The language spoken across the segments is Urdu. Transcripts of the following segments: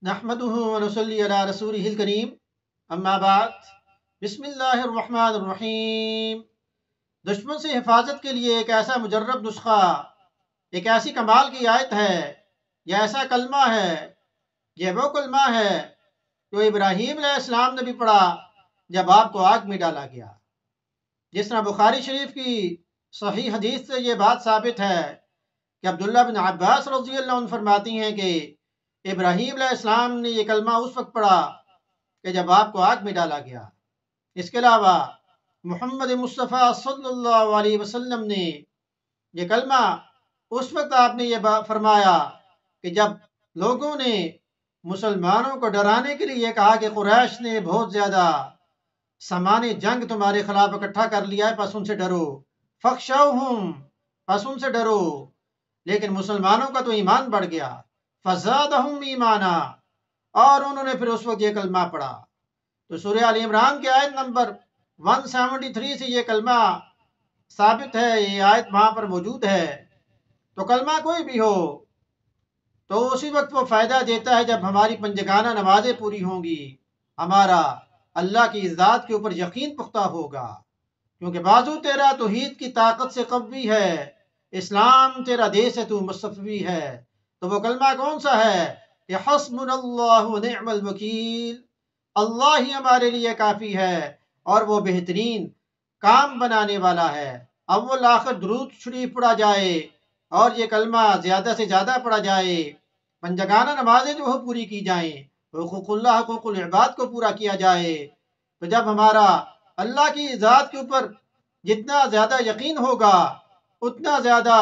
نحمده ونصلي علی رسولہ الکریم اما بعد بسم اللہ الرحمن الرحیم۔ دشمن سے حفاظت کے لیے ایک ایسا مجرب نسخہ، ایک ایسی کمال کی آیت ہے، یہ ایسا کلمہ ہے، یہ وہ کلمہ ہے جو ابراہیم علیہ السلام نے بھی پڑھا جب آپ کو آگ میں ڈالا گیا۔ جس طرح بخاری شریف کی صحیح حدیث سے یہ بات ثابت ہے کہ عبداللہ بن عباس رضی اللہ عنہ فرماتی ہیں کہ ابراہیم علیہ السلام نے یہ کلمہ اس وقت پڑھا کہ جب آپ کو آگ میں ڈالا گیا۔ اس کے علاوہ محمد مصطفیٰ صلی اللہ علیہ وسلم نے یہ کلمہ اس وقت آپ نے یہ فرمایا کہ جب لوگوں نے مسلمانوں کو ڈرانے کے لیے کہا کہ قریش نے بہت زیادہ سامان جنگ تمہارے خلاف اکٹھا کر لیا ہے، پس ان سے ڈرو، فخشوہم، پس ان سے ڈرو، لیکن مسلمانوں کا تو ایمان بڑھ گیا، فزادہم ایمانا، اور انہوں نے پھر اس وقت یہ کلمہ پڑھا۔ تو سورہ آل عمران کی آیت نمبر 173 سے یہ کلمہ ثابت ہے، یہ آیت وہاں پر موجود ہے۔ تو کلمہ کوئی بھی ہو تو اسی وقت وہ فائدہ دیتا ہے جب ہماری پنجگانہ نمازیں پوری ہوں گی، ہمارا اللہ کی ذات کے اوپر یقین پختہ ہوگا، کیونکہ بازو تیرا توحید کی طاقت سے قوی ہے، اسلام تیرا دیس ہے، تو مصطفی ہے۔ تو وہ کلمہ کون سا ہے کہ حسبنا اللہ و نعم الوکیل، اللہ ہی ہمارے لیے کافی ہے اور وہ بہترین کام بنانے والا ہے۔ اول آخر درود شریف پڑھا جائے اور یہ کلمہ زیادہ سے زیادہ پڑھا جائے، پنجگانہ نمازیں جو پوری کی جائیں، حقوق اللہ، حقوق العباد کو پورا کیا جائے، تو جب ہمارا اللہ کی ذات کے اوپر جتنا زیادہ یقین ہوگا اتنا زیادہ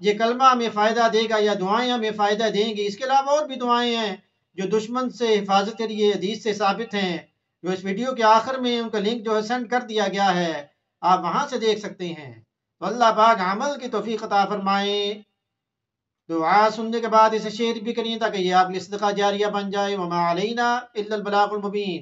یہ کلمہ ہمیں فائدہ دے گا، یا دعائیں ہمیں فائدہ دیں گی۔ اس کے علاوہ اور بھی دعائیں ہیں جو دشمن سے حفاظت کے لیے حدیث سے ثابت ہیں، جو اس ویڈیو کے آخر میں ان کا لنک جو ہے سینڈ کر دیا گیا ہے، آپ وہاں سے دیکھ سکتے ہیں۔ تو اللہ پاک عمل کی توفیق عطا فرمائیں۔ دعا سننے کے بعد اسے شیئر بھی کریں تاکہ یہ آپ کے لیے صدقہ جاریہ بن جائے۔ وما علینا الا البلاغ المبین۔